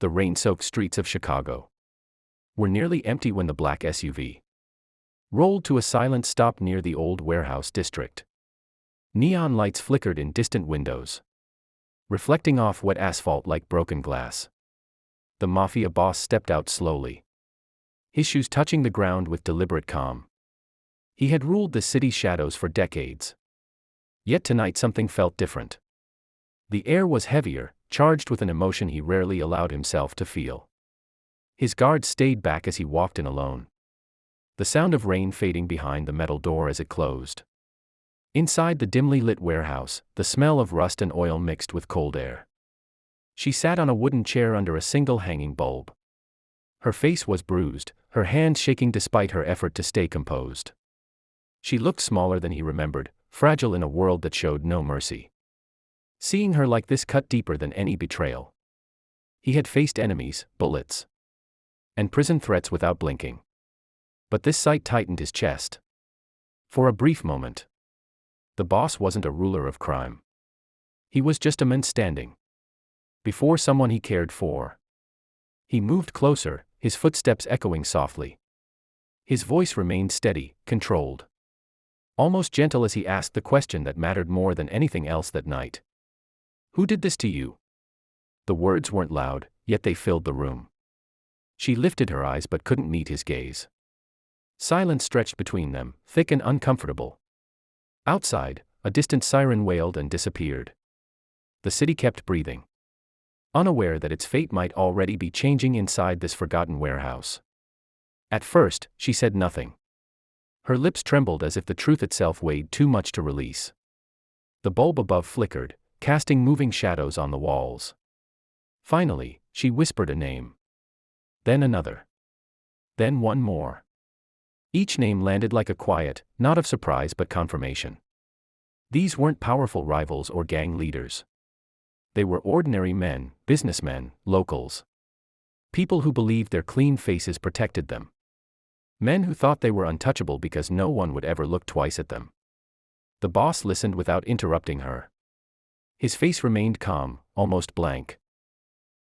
The rain-soaked streets of Chicago were nearly empty when the black SUV rolled to a silent stop near the old warehouse district. Neon lights flickered in distant windows, reflecting off wet asphalt like broken glass. The Mafia boss stepped out slowly, his shoes touching the ground with deliberate calm. He had ruled the city's shadows for decades. Yet tonight something felt different. The air was heavier, charged with an emotion he rarely allowed himself to feel. His guards stayed back as he walked in alone, the sound of rain fading behind the metal door as it closed. Inside the dimly lit warehouse, the smell of rust and oil mixed with cold air. She sat on a wooden chair under a single hanging bulb. Her face was bruised, her hands shaking despite her effort to stay composed. She looked smaller than he remembered, fragile in a world that showed no mercy. Seeing her like this cut deeper than any betrayal. He had faced enemies, bullets, and prison threats without blinking. But this sight tightened his chest. For a brief moment, the boss wasn't a ruler of crime. He was just a man standing before someone he cared for. He moved closer, his footsteps echoing softly. His voice remained steady, controlled, almost gentle as he asked the question that mattered more than anything else that night. "Who did this to you?" The words weren't loud, yet they filled the room. She lifted her eyes but couldn't meet his gaze. Silence stretched between them, thick and uncomfortable. Outside, a distant siren wailed and disappeared. The city kept breathing, unaware that its fate might already be changing inside this forgotten warehouse. At first, she said nothing. Her lips trembled as if the truth itself weighed too much to release. The bulb above flickered, casting moving shadows on the walls. Finally, she whispered a name. Then another. Then one more. Each name landed like a quiet, not of surprise but confirmation. These weren't powerful rivals or gang leaders. They were ordinary men, businessmen, locals. People who believed their clean faces protected them. Men who thought they were untouchable because no one would ever look twice at them. The boss listened without interrupting her. His face remained calm, almost blank.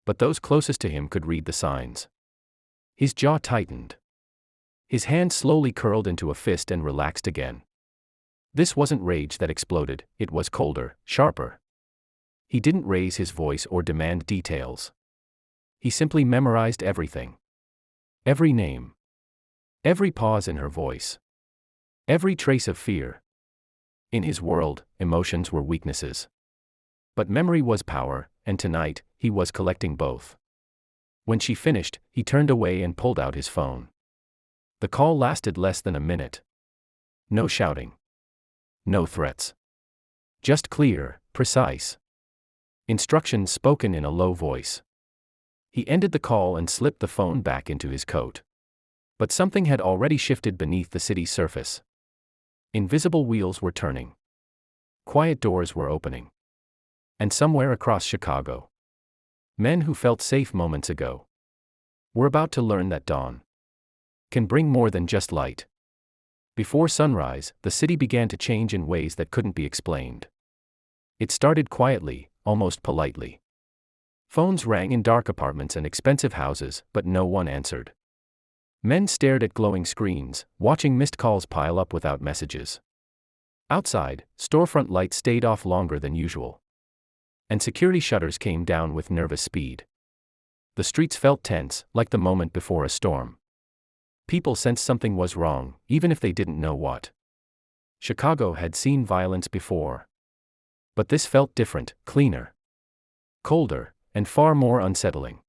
But those closest to him could read the signs. His jaw tightened. His hand slowly curled into a fist and relaxed again. This wasn't rage that exploded, it was colder, sharper. He didn't raise his voice or demand details. He simply memorized everything. Every name. Every pause in her voice. Every trace of fear. In his world, emotions were weaknesses. But memory was power, and tonight, he was collecting both. When she finished, he turned away and pulled out his phone. The call lasted less than a minute. No shouting. No threats. Just clear, precise instructions spoken in a low voice. He ended the call and slipped the phone back into his coat. But something had already shifted beneath the city's surface. Invisible wheels were turning. Quiet doors were opening. And somewhere across Chicago, men who felt safe moments ago were about to learn that dawn can bring more than just light. Before sunrise, the city began to change in ways that couldn't be explained. It started quietly, almost politely. Phones rang in dark apartments and expensive houses, but no one answered. Men stared at glowing screens, watching missed calls pile up without messages. Outside, storefront lights stayed off longer than usual. And security shutters came down with nervous speed. The streets felt tense, like the moment before a storm. People sensed something was wrong, even if they didn't know what. Chicago had seen violence before. But this felt different, cleaner, colder, and far more unsettling.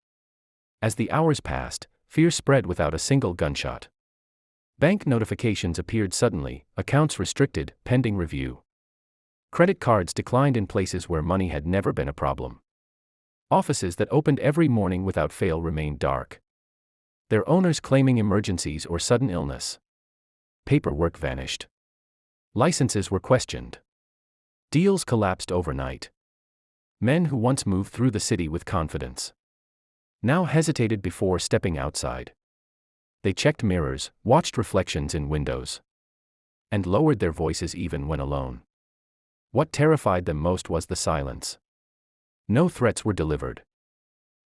As the hours passed, fear spread without a single gunshot. Bank notifications appeared suddenly, accounts restricted, pending review. Credit cards declined in places where money had never been a problem. Offices that opened every morning without fail remained dark, their owners claiming emergencies or sudden illness. Paperwork vanished. Licenses were questioned. Deals collapsed overnight. Men who once moved through the city with confidence now hesitated before stepping outside. They checked mirrors, watched reflections in windows, and lowered their voices even when alone. What terrified them most was the silence. No threats were delivered.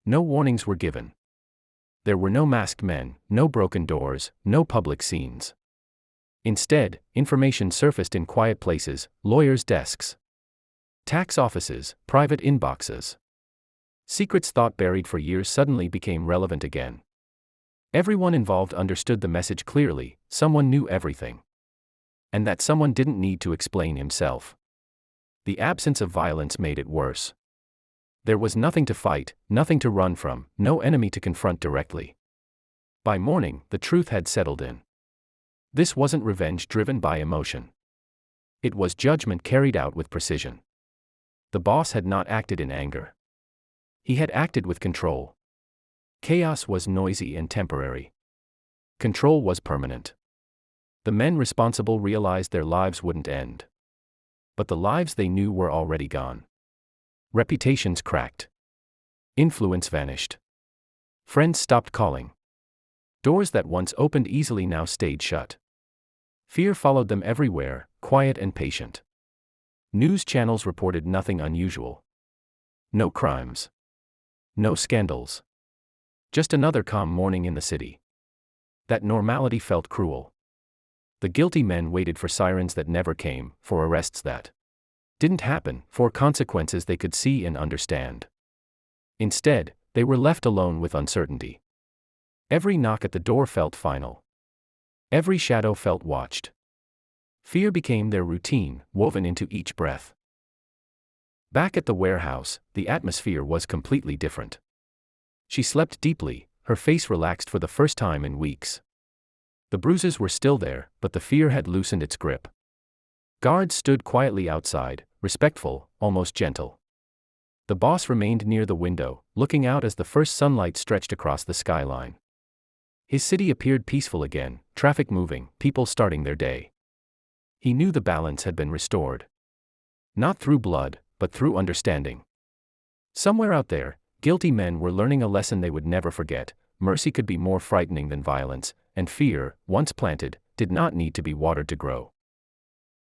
No warnings were given. There were no masked men, no broken doors, no public scenes. Instead, information surfaced in quiet places, lawyers' desks, tax offices, private inboxes. Secrets thought buried for years suddenly became relevant again. Everyone involved understood the message clearly: someone knew everything. And that someone didn't need to explain himself. The absence of violence made it worse. There was nothing to fight, nothing to run from, no enemy to confront directly. By morning, the truth had settled in. This wasn't revenge driven by emotion. It was judgment carried out with precision. The boss had not acted in anger. He had acted with control. Chaos was noisy and temporary. Control was permanent. The men responsible realized their lives wouldn't end. But the lives they knew were already gone. Reputations cracked. Influence vanished. Friends stopped calling. Doors that once opened easily now stayed shut. Fear followed them everywhere, quiet and patient. News channels reported nothing unusual. No crimes. No scandals. Just another calm morning in the city. That normality felt cruel. The guilty men waited for sirens that never came, for arrests that didn't happen, for consequences they could see and understand. Instead, they were left alone with uncertainty. Every knock at the door felt final. Every shadow felt watched. Fear became their routine, woven into each breath. Back at the warehouse, the atmosphere was completely different. She slept deeply, her face relaxed for the first time in weeks. The bruises were still there, but the fear had loosened its grip. Guards stood quietly outside, respectful, almost gentle. The boss remained near the window, looking out as the first sunlight stretched across the skyline. His city appeared peaceful again, traffic moving, people starting their day. He knew the balance had been restored. Not through blood, but through understanding. Somewhere out there, guilty men were learning a lesson they would never forget: mercy could be more frightening than violence, and fear, once planted, did not need to be watered to grow.